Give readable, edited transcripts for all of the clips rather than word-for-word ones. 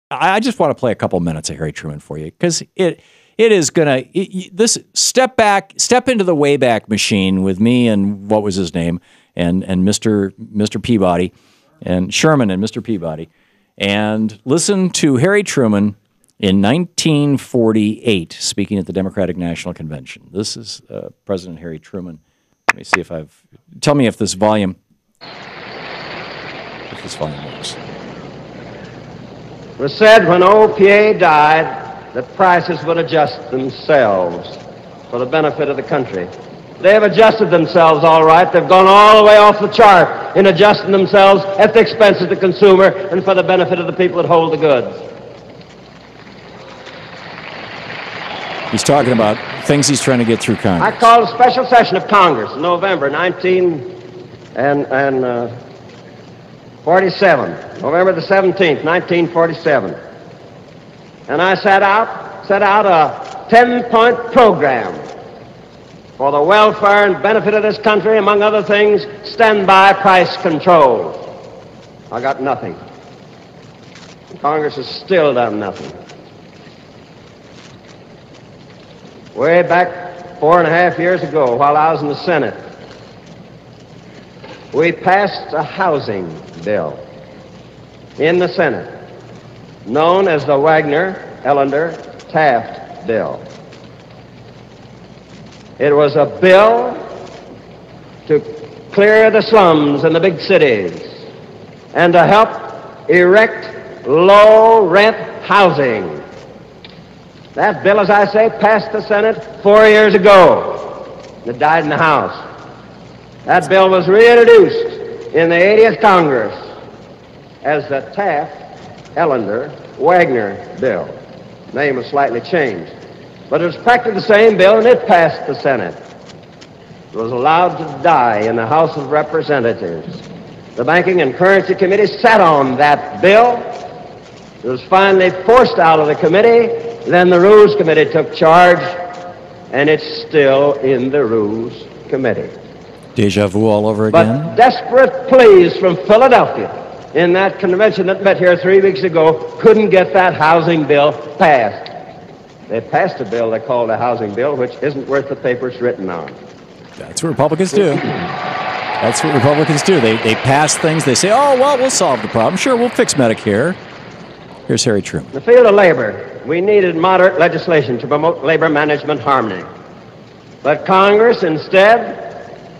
I just want to play a couple minutes of Harry Truman for you because it is gonna this step into the Wayback Machine with me and what was his name and Mr. Peabody and Sherman and Mr. Peabody, and listen to Harry Truman in 1948 speaking at the Democratic National Convention. This is President Harry Truman. Let me see if tell me if this volume works. It was said when OPA died that prices would adjust themselves for the benefit of the country. They have adjusted themselves all right. They've gone all the way off the chart in adjusting themselves at the expense of the consumer and for the benefit of the people that hold the goods. He's talking about things he's trying to get through Congress. I called a special session of Congress in November 1947, November the 17th, 1947. And I set out a 10-point program for the welfare and benefit of this country, among other things, standby price control. I got nothing. Congress has still done nothing. Way back 4.5 years ago, while I was in the Senate, we passed a housing bill in the Senate known as the Wagner-Ellender-Taft bill. It was a bill to clear the slums in the big cities and to help erect low-rent housing. That bill, as I say, passed the Senate 4 years ago. It died in the House. That bill was reintroduced in the 80th Congress as the Taft-Ellender-Wagner bill. The name was slightly changed. But it was practically the same bill, and it passed the Senate. It was allowed to die in the House of Representatives. The Banking and Currency Committee sat on that bill. It was finally forced out of the committee. Then the Rules Committee took charge, and it's still in the Rules Committee. Deja vu all over again? But desperate pleas from Philadelphia in that convention that met here 3 weeks ago couldn't get that housing bill passed. They passed a bill they called a housing bill, which isn't worth the paper it's written on. That's what Republicans do. That's what Republicans do. They pass things. They say, oh, well, we'll solve the problem. Sure, we'll fix Medicare. Here's Harry Truman. In the field of labor, we needed moderate legislation to promote labor management harmony. But Congress instead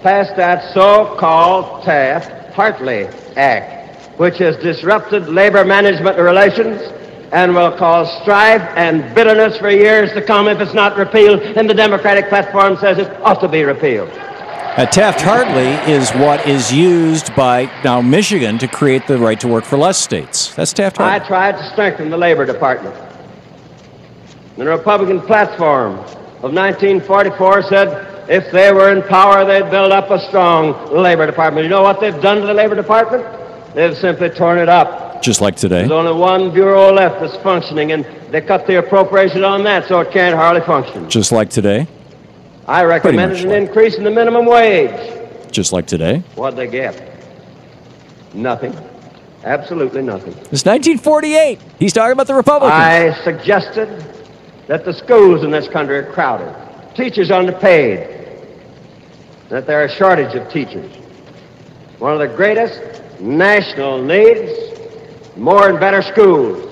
passed that so-called Taft-Hartley Act, which has disrupted labor management relations and will cause strife and bitterness for years to come if it's not repealed, and the Democratic platform says it ought to be repealed. Taft-Hartley is what is used by now Michigan to create the right to work for less states. That's Taft-Hartley. I tried to strengthen the Labor Department. The Republican platform of 1944 said if they were in power, they'd build up a strong Labor Department. You know what they've done to the Labor Department? They've simply torn it up. Just like today. There's only one bureau left that's functioning, and they cut the appropriation on that, so it can't hardly function. Just like today. I recommended an increase in the minimum wage. Just like today. What'd they get? Nothing. Absolutely nothing. It's 1948. He's talking about the Republicans. I suggested that the schools in this country are crowded, teachers underpaid, that there are a shortage of teachers. One of the greatest national needs, more and better schools.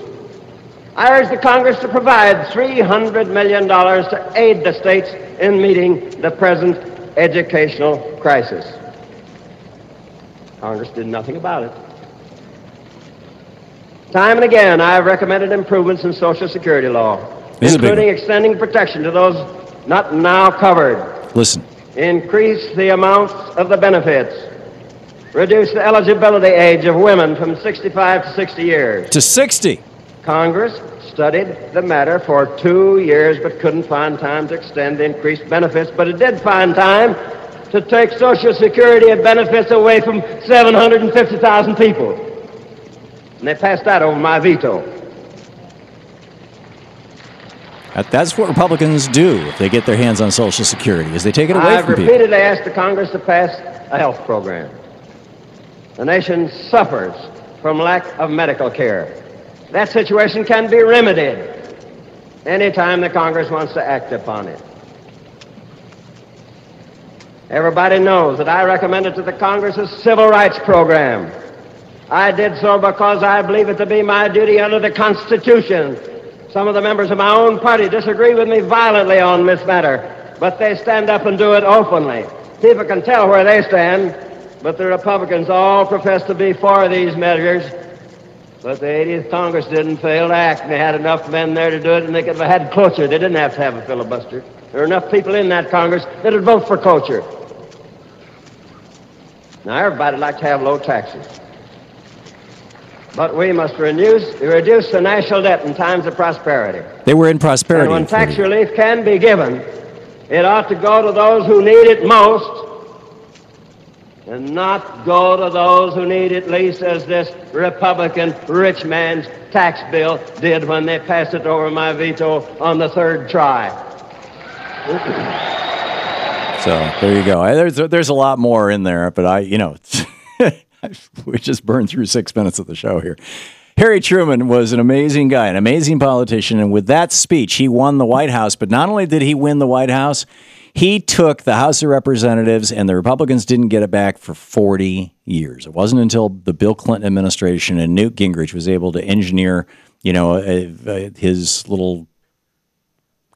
I urge the Congress to provide $300 million to aid the states in meeting the present educational crisis. Congress did nothing about it. Time and again, I have recommended improvements in Social Security law, including extending protection to those not now covered. Listen. Increase the amounts of the benefits. Reduce the eligibility age of women from 65 to 60 years. To 60. Congress studied the matter for 2 years but couldn't find time to extend the increased benefits, but it did find time to take Social Security benefits away from 750,000 people. And they passed that over my veto. That's what Republicans do if they get their hands on Social Security, is they take it away from people. I've repeatedly asked the Congress to pass a health program. The nation suffers from lack of medical care. That situation can be remedied anytime the Congress wants to act upon it. Everybody knows that I recommended to the Congress a civil rights program. I did so because I believe it to be my duty under the Constitution. Some of the members of my own party disagree with me violently on this matter, but they stand up and do it openly. People can tell where they stand, but the Republicans all profess to be for these measures. But the 80th Congress didn't fail to act, and they had enough men there to do it, and they could have had cloture. They didn't have to have a filibuster. There are enough people in that Congress that would vote for cloture. Now, everybody would like to have low taxes. But we must reduce the national debt in times of prosperity. They were in prosperity. And when tax relief can be given, it ought to go to those who need it most and not go to those who need it least, as this Republican rich man's tax bill did when they passed it over my veto on the third try. So there you go. There's a lot more in there, but we just burned through 6 minutes of the show here. Harry Truman was an amazing guy, an amazing politician, and with that speech, he won the White House. But not only did he win the White House, he took the House of Representatives, and the Republicans didn't get it back for 40 years. It wasn't until the Bill Clinton administration and Newt Gingrich was able to engineer, his little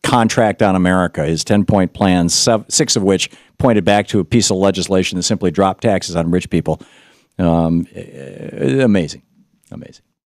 contract on America, his 10-point plan, 6 of which pointed back to a piece of legislation that simply dropped taxes on rich people. Amazing.